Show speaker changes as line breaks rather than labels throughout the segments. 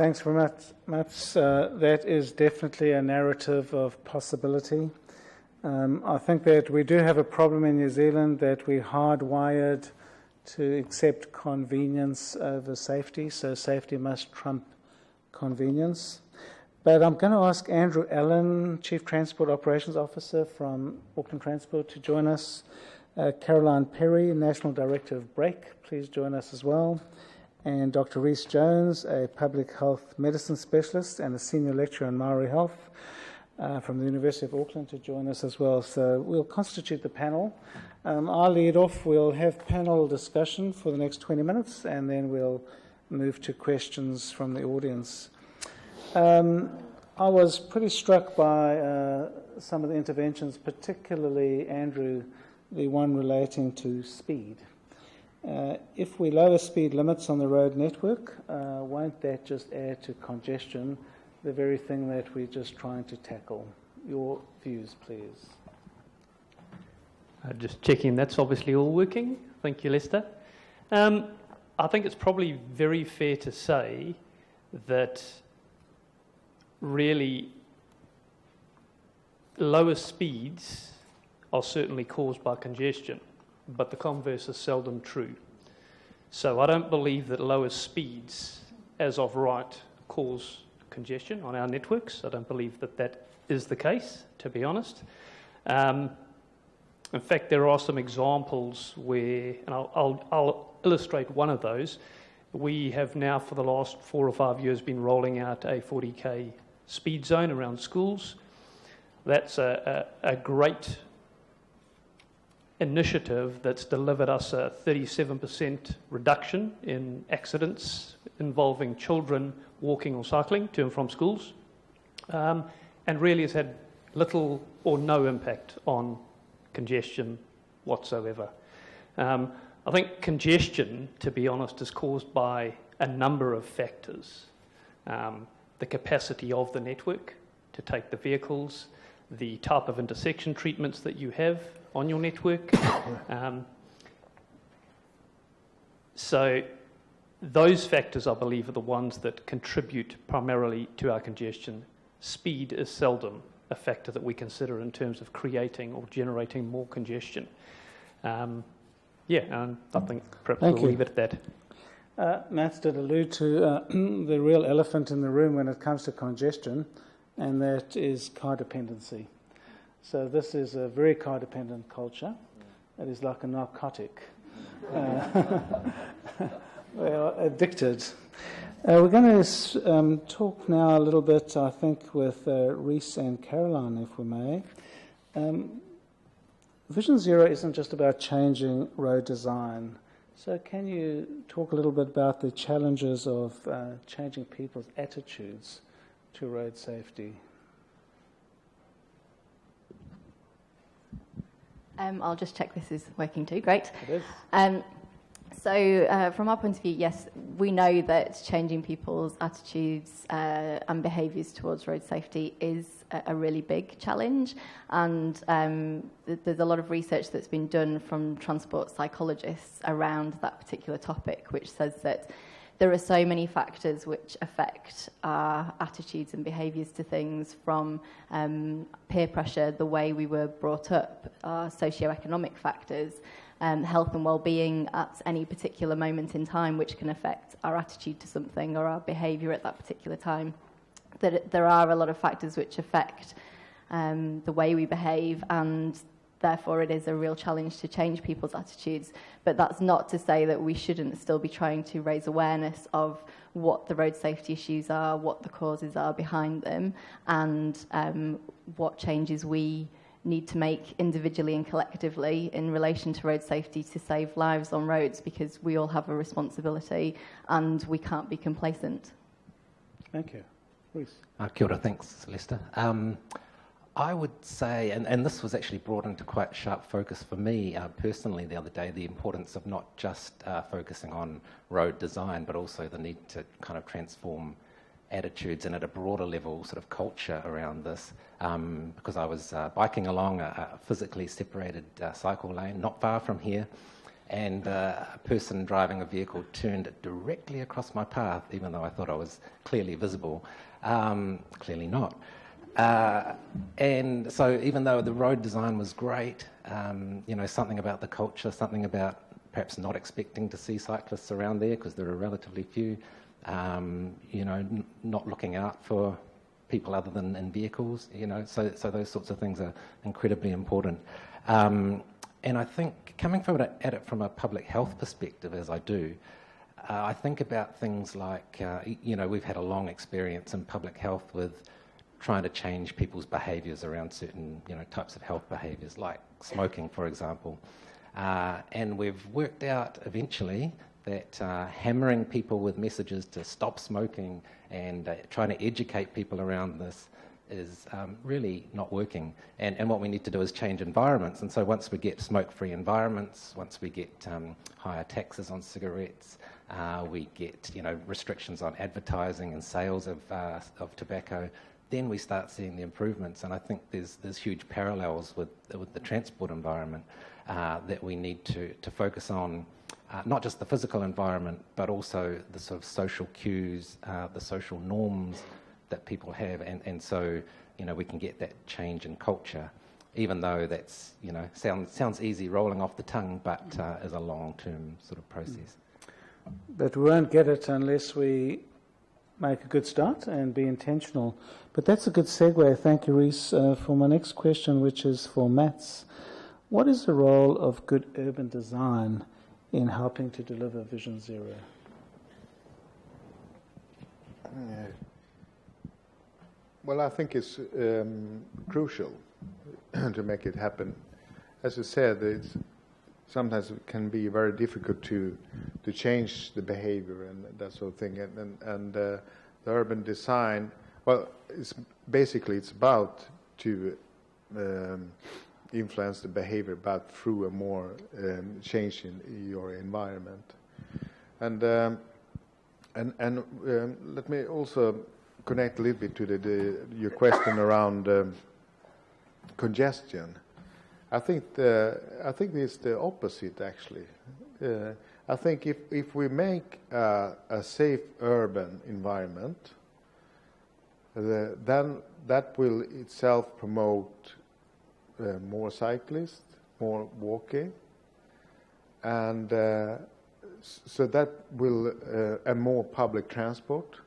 Thanks very much, Matts. That is definitely a narrative of possibility. I think that we do have a problem in New Zealand that we're hardwired to accept convenience over safety, so safety must trump convenience. But I'm going to ask Andrew Allen, Chief Transport Operations Officer from Auckland Transport, to join us. Caroline Perry, National Director of BRAKE, please join us as well. And Dr. Rhys Jones, a public health medicine specialist and a senior lecturer in Maori health from the University of Auckland, to join us as well. So we'll constitute the panel. I'll lead off. We'll have panel discussion for the next 20 minutes, and then we'll move to questions from the audience. I was pretty struck by some of the interventions, particularly, Andrew, the one relating to speed. If we lower speed limits on the road network, won't that just add to congestion, the very thing that we're just trying to tackle? Your views, please.
Just checking that's obviously all working. Thank you, Lester. I think it's probably very fair to say that really lower speeds are certainly caused by congestion, but the converse is seldom true. So I don't believe that lower speeds, as of right, cause congestion on our networks. I don't believe that that is the case, to be honest. In fact, there are some examples where, and I'll illustrate one of those. We have now, for the last 4 or 5 years, been rolling out a 40k speed zone around schools. That's a great initiative that's delivered us a 37% reduction in accidents involving children walking or cycling to and from schools, and really has had little or no impact on congestion whatsoever. I think congestion, to be honest, is caused by a number of factors. The capacity of the network to take the vehicles, the type of intersection treatments that you have on your network. So those factors, I believe, are the ones that contribute primarily to our congestion. Speed is seldom a factor that we consider in terms of creating or generating more congestion. I think perhaps we'll leave it at that.
Matts did allude to the real elephant in the room when it comes to congestion, and that is car dependency. So this is a very car-dependent culture. It is like a narcotic. We are addicted. We're going to talk now a little bit, I think, with Rhys and Caroline, if we may. Vision Zero isn't just about changing road design. So can you talk a little bit about the challenges of changing people's attitudes to road safety?
I'll just check this is working too. Great.
It is.
So from our point of view, yes, we know that changing people's attitudes and behaviours towards road safety is a really big challenge. And there's a lot of research that's been done from transport psychologists around that particular topic, which says that there are so many factors which affect our attitudes and behaviours to things, from peer pressure, the way we were brought up, our socioeconomic factors, health and well-being at any particular moment in time, which can affect our attitude to something or our behaviour at that particular time. That there are a lot of factors which affect the way we behave, and therefore it is a real challenge to change people's attitudes. But that's not to say that we shouldn't still be trying to raise awareness of what the road safety issues are, what the causes are behind them, and what changes we need to make individually and collectively in relation to road safety to save lives on roads, because we all have a responsibility and we can't be complacent.
Thank you. Rhys.
Kia ora, thanks, Lester. I would say, and this was actually brought into quite sharp focus for me personally the other day, the importance of not just focusing on road design, but also the need to kind of transform attitudes and at a broader level sort of culture around this, because I was biking along a physically separated cycle lane not far from here, and a person driving a vehicle turned directly across my path, even though I thought I was clearly visible. Clearly not. And so even though the road design was great, something about the culture, something about perhaps not expecting to see cyclists around there because there are relatively few, not looking out for people other than in vehicles, so those sorts of things are incredibly important. And I think coming at it from a public health perspective, as I do, I think about things like, we've had a long experience in public health with trying to change people's behaviours around certain, types of health behaviours, like smoking, for example. And we've worked out eventually that hammering people with messages to stop smoking and trying to educate people around this is really not working. And what we need to do is change environments. And so once we get smoke-free environments, once we get higher taxes on cigarettes, we get restrictions on advertising and sales of tobacco, then we start seeing the improvements. And I think there's huge parallels with the transport environment that we need to focus on, not just the physical environment, but also the sort of social cues, the social norms that people have, and so we can get that change in culture, even though that's sounds easy rolling off the tongue, but is a long-term sort of process.
But we won't get it unless we make a good start and be intentional. But that's a good segue. Thank you, Rhys, for my next question, which is for Matts. What is the role of good urban design in helping to deliver Vision Zero?
Well, I think it's crucial to make it happen. As you said, sometimes it can be very difficult to change the behavior and that sort of thing. And the urban design, well, it's about to influence the behavior, but through a more change in your environment. And let me also connect a little bit to your question around congestion. I think it's the opposite, actually. I think if we make a safe urban environment, then that will itself promote more cyclists, more walking, and so that will and more public transport,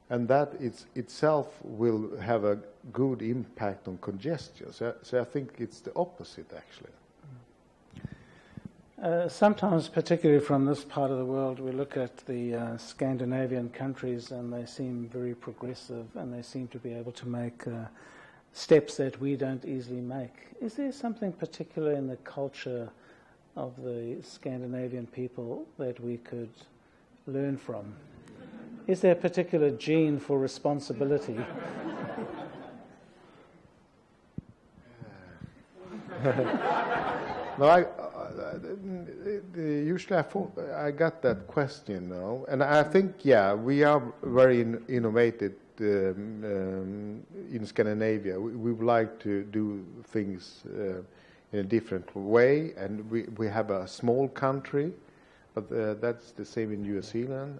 and that itself will have a good impact on congestion. So I think it's the opposite, actually.
Sometimes, particularly from this part of the world, we look at the Scandinavian countries and they seem very progressive and they seem to be able to make steps that we don't easily make. Is there something particular in the culture of the Scandinavian people that we could learn from? Is there a particular gene for responsibility?
No, usually I got that question now, and I think we are very innovative in Scandinavia. We would like to do things in a different way, and we have a small country, but that's the same in New Zealand.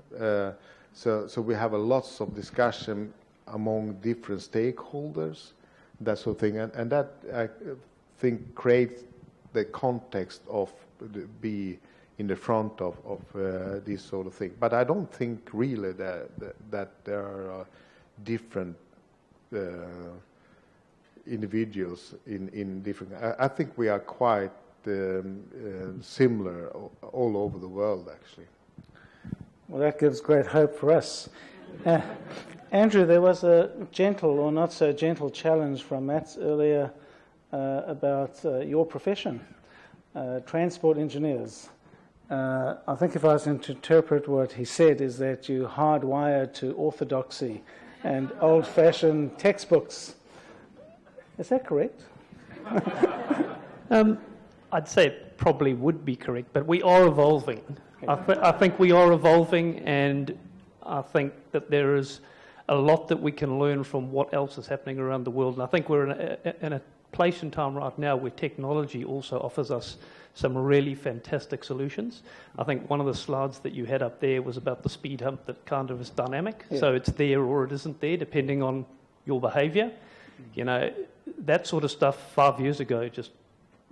So we have lots of discussion among different stakeholders, that sort of thing, and that I think creates the context of be in the front of this sort of thing. But I don't think really that there are different individuals in different. I think we are quite similar all over the world, actually.
Well, that gives great hope for us. Andrew, there was a gentle or not so gentle challenge from Matts earlier about your profession, transport engineers. I think if I was to interpret what he said is that you hardwired to orthodoxy and old-fashioned textbooks. Is that correct?
I'd say it probably would be correct, but we are evolving. I think we are evolving, and I think that there is a lot that we can learn from what else is happening around the world. And I think we're in a place in time right now where technology also offers us some really fantastic solutions. I think one of the slides that you had up there was about the speed hump that kind of is dynamic.
Yeah.
So it's there or it isn't there, depending on your behaviour. You know, that sort of stuff 5 years ago just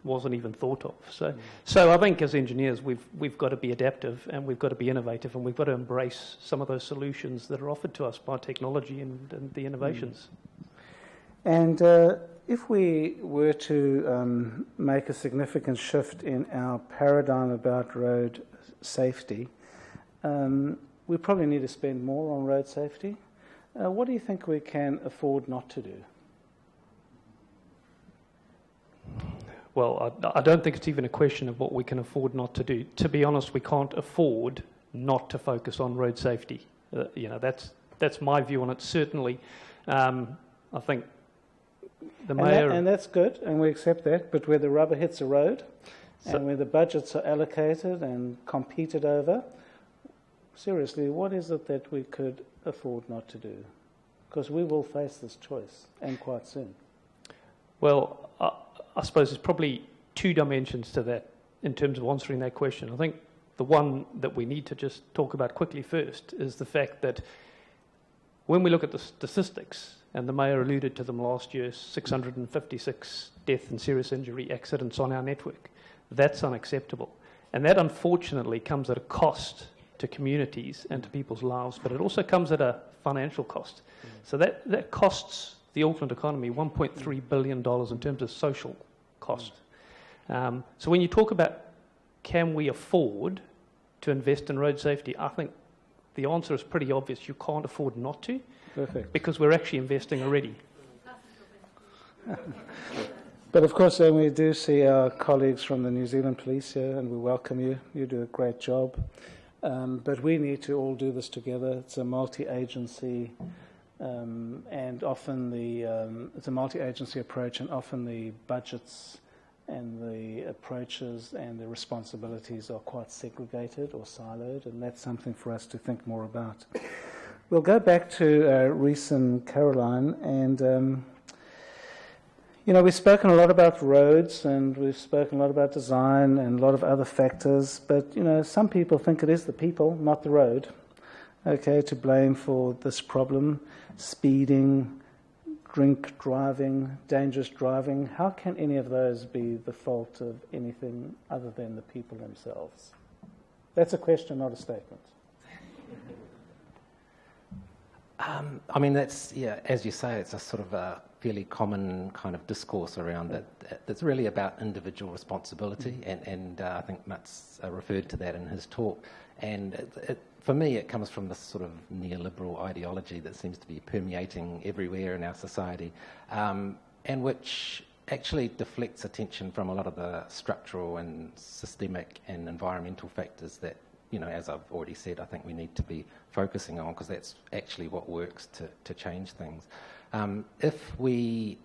wasn't even thought of. So I think as engineers, we've got to be adaptive and we've got to be innovative and we've got to embrace some of those solutions that are offered to us by technology and the innovations.
And if we were to make a significant shift in our paradigm about road safety, we probably need to spend more on road safety. What do you think we can afford not to do?
Well, I don't think it's even a question of what we can afford not to do. To be honest, we can't afford not to focus on road safety. You know, that's my view on it. Certainly, I think the mayor...
And that's good, and we accept that, but where the rubber hits the road, and where the budgets are allocated and competed over, seriously, what is it that we could afford not to do? Because we will face this choice, and quite soon.
Well, I suppose there's probably two dimensions to that in terms of answering that question. I think the one that we need to just talk about quickly first is the fact that when we look at the statistics, and the Mayor alluded to them last year, 656 death and serious injury accidents on our network, that's unacceptable. And that unfortunately comes at a cost to communities and to people's lives, but it also comes at a financial cost. So that costs the Auckland economy $1.3 billion in terms of social cost. So when you talk about can we afford to invest in road safety, I think the answer is pretty obvious. You can't afford not to.
Perfect.
Because we're actually investing already.
But of course, we do see our colleagues from the New Zealand Police here, and we welcome you. You do a great job. But we need to all do this together. It's a multi-agency and often it's a multi-agency approach, and often the budgets and the approaches and the responsibilities are quite segregated or siloed, and that's something for us to think more about. We'll go back to Rhys and Caroline, and we've spoken a lot about roads, and we've spoken a lot about design and a lot of other factors, but some people think it is the people, not the road, to blame for this problem. Speeding, drink driving, dangerous driving. How can any of those be the fault of anything other than the people themselves? That's a question, not a statement.
I mean, that's, as you say, it's a sort of a fairly common kind of discourse around it. It's really about individual responsibility, and I think Matts referred to that in his talk. And for me, it comes from this sort of neoliberal ideology that seems to be permeating everywhere in our society, and which actually deflects attention from a lot of the structural and systemic and environmental factors that, as I've already said, I think we need to be focusing on, because that's actually what works to change things. If we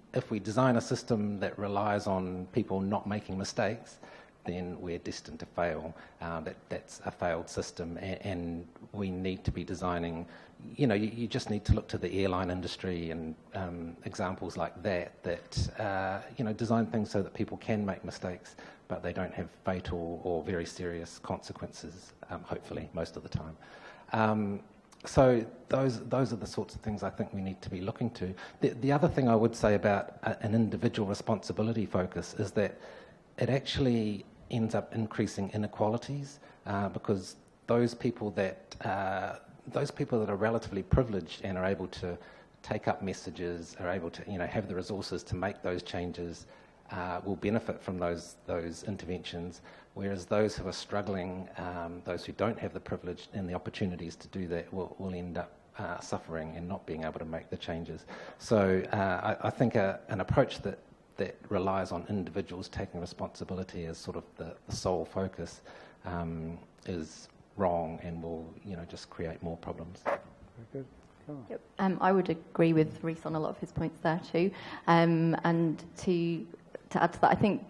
design a system that relies on people not making mistakes, then we're destined to fail. That's a failed system, and we need to be designing. You just need to look to the airline industry and examples like that. Design things so that people can make mistakes, but they don't have fatal or very serious consequences. Hopefully, most of the time. So those are the sorts of things I think we need to be looking to. The other thing I would say about an individual responsibility focus is that it actually ends up increasing inequalities, because those people that are relatively privileged and are able to take up messages, are able to have the resources to make those changes, will benefit from those interventions, whereas those who are struggling, those who don't have the privilege and the opportunities to do that, will end up suffering and not being able to make the changes. So I think an approach that relies on individuals taking responsibility as sort of the sole focus is wrong, and will just create more problems.
Very good. Cool.
Yep. I would agree with Rhys on a lot of his points there too. And to add to that, I think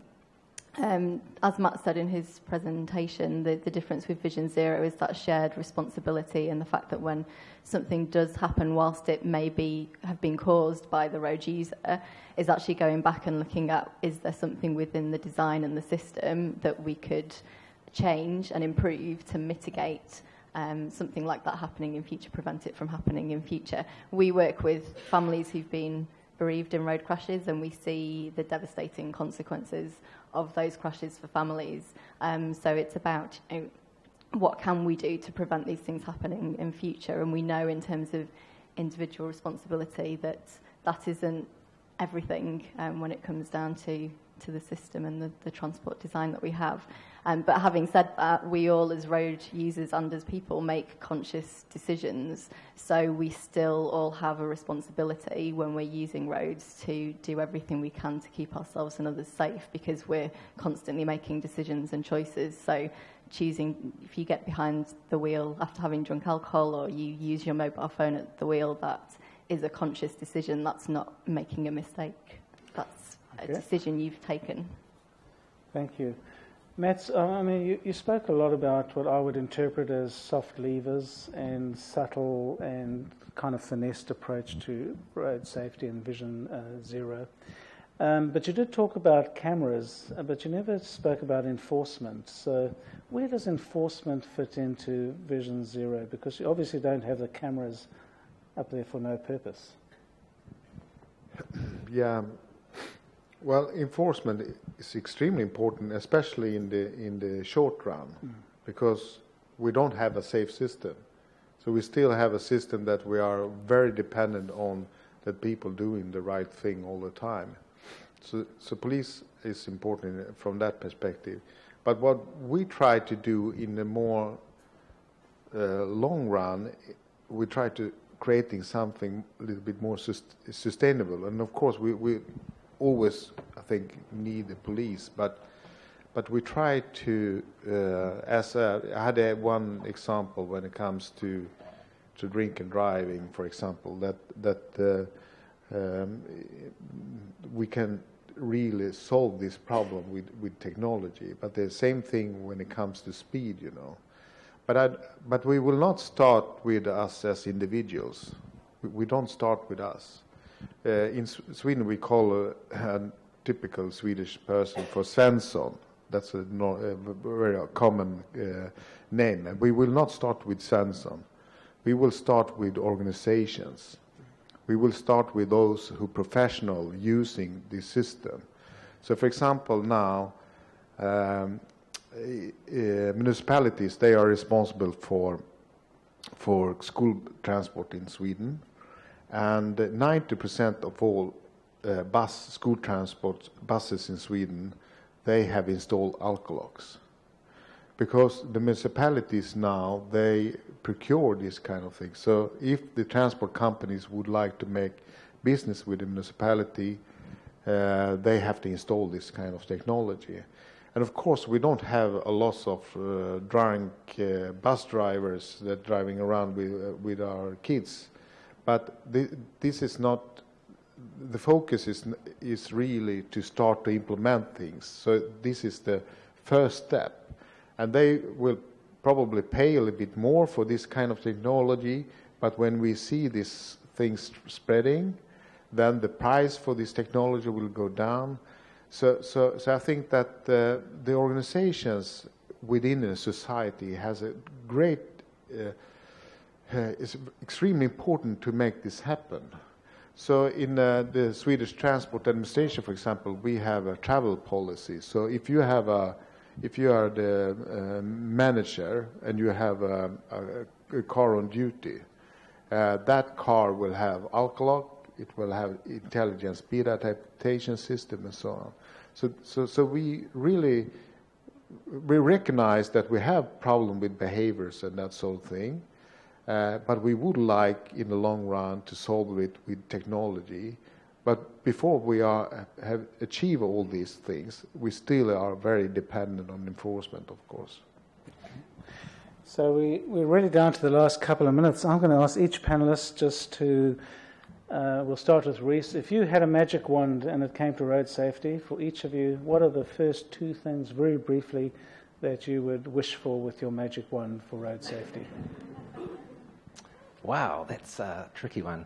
As Matt said in his presentation, the difference with Vision Zero is that shared responsibility, and the fact that when something does happen, whilst it may have been caused by the road user, is actually going back and looking at, is there something within the design and the system that we could change and improve to mitigate something like that happening in future, prevent it from happening in future. We work with families who've been bereaved in road crashes, and we see the devastating consequences of those crashes for families. So it's about, what can we do to prevent these things happening in future? And we know in terms of individual responsibility that isn't everything when it comes down to the system and the transport design that we have. But having said that, we all as road users and as people make conscious decisions, so we still all have a responsibility when we're using roads to do everything we can to keep ourselves and others safe, because we're constantly making decisions and choices. So choosing, if you get behind the wheel after having drunk alcohol, or you use your mobile phone at the wheel, that is a conscious decision. That's not making a mistake. That's a decision you've taken.
Thank you. Matts, I mean, you spoke a lot about what I would interpret as soft levers and subtle and kind of finessed approach to road safety and Vision Zero. But you did talk about cameras, but you never spoke about enforcement. So where does enforcement fit into Vision Zero? Because you obviously don't have the cameras up there for no purpose.
Yeah. Well, enforcement is extremely important, especially in the short run, because we don't have a safe system. So we still have a system that we are very dependent on, that people doing the right thing all the time. So police is important from that perspective. But what we try to do in the more long run, we try to creating something a little bit more sustainable. And of course, we always, I think, need the police, but we try to, I had one example when it comes to drink and driving, for example, that we can really solve this problem with technology, but the same thing when it comes to speed, you know. But we will not start with us as individuals. We don't start with us. In Sweden, we call a typical Swedish person for Svensson. That's a very common name. And we will not start with Svensson. We will start with organizations. We will start with those who are professional using this system. So, for example, now municipalities, they are responsible for school transport in Sweden. And 90% of all school transport buses in Sweden, they have installed alcolocks. Because the municipalities now, they procure this kind of thing. So if the transport companies would like to make business with the municipality, they have to install this kind of technology. And of course, we don't have a lot of drunk bus drivers that driving around with our kids. But this is not, the focus is really to start to implement things. So this is the first step. And they will probably pay a little bit more for this kind of technology, but when we see these things spreading, then the price for this technology will go down. So I think that the organizations within a society has a great it's extremely important to make this happen. So in the Swedish Transport Administration, for example, we have a travel policy. So if you are the manager and you have a car on duty, that car will have alcolock, it will have intelligent speed adaptation system and so on. So we recognize that we have problem with behaviors and that sort of thing. But we would like, in the long run, to solve it with technology. But before we have achieved all these things, we still are very dependent on enforcement, of course.
So we're really down to the last couple of minutes. I'm going to ask each panelist just to We'll start with Reese. If you had a magic wand and it came to road safety, for each of you, what are the first two things, very briefly, that you would wish for with your magic wand for road safety?
Wow, that's a tricky one.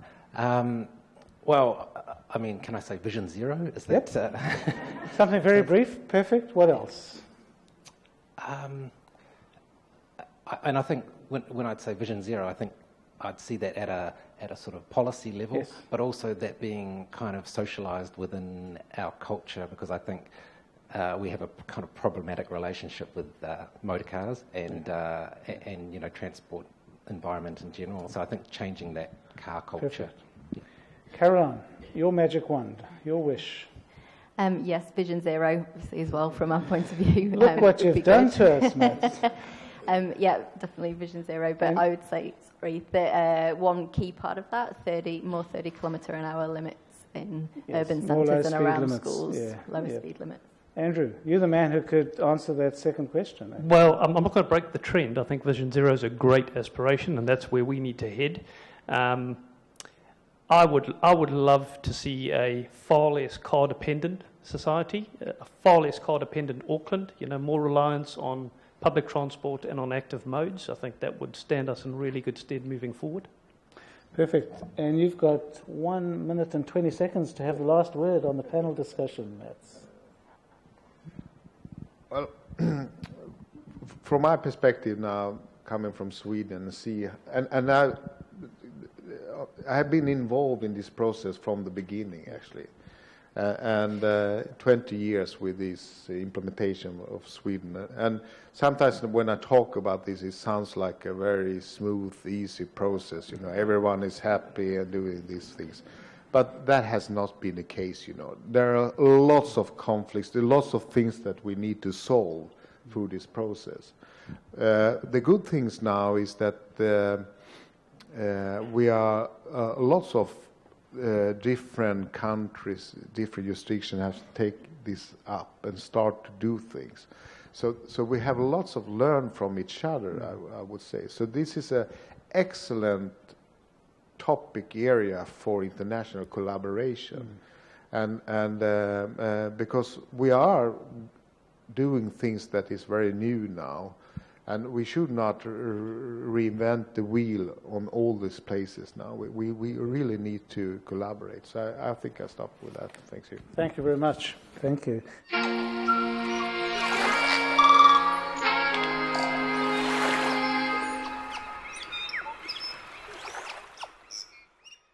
Well, I mean, can I say Vision Zero? Is that
Something very brief, perfect. What else?
And I think when I'd say Vision Zero, I think I'd see that at a sort of policy level,
Yes.
but also that being kind of socialised within our culture, because I think we have a kind of problematic relationship with motor cars and you know, transport environment in general. So I think changing that car culture.
Perfect. Caroline, your magic wand, your wish.
Yes, Vision Zero, obviously, as well, from our point of view.
Look what
would be
you've done
good.
to us, Matt.
Yeah, definitely Vision Zero, but I would say, sorry, that one key part of that, 30 km/h limits in
Yes,
urban
more
centres and
low speed
around
limits,
schools,
yeah,
lower
yeah.
speed limits.
Andrew, you're the man who could answer that second question.
Well, I'm not going to break the trend. I think Vision Zero is a great aspiration, and that's where we need to head. I would love to see a far less car-dependent society, a far less car-dependent Auckland, you know, more reliance on public transport and on active modes. I think that would stand us in really good stead moving forward.
Perfect. And you've got 1 minute and 20 seconds to have the last word on the panel discussion, Mats.
Well, from my perspective now, coming from Sweden, and I have been involved in this process from the beginning, actually, and 20 years with this implementation of Sweden. And sometimes when I talk about this, it sounds like a very smooth, easy process. You know, everyone is happy and doing these things. But that has not been the case, you know. There are lots of conflicts, there are lots of things that we need to solve through this process. The good things now is that we are lots of different countries, different jurisdictions have to take this up and start to do things. So we have lots of learn from each other, I would say. So this is an excellent topic area for international collaboration, and because we are doing things that is very new now, and we should not reinvent the wheel on all these places now. We really need to collaborate. So I think I stop with that. Thank you.
Thank you very much. Thank you.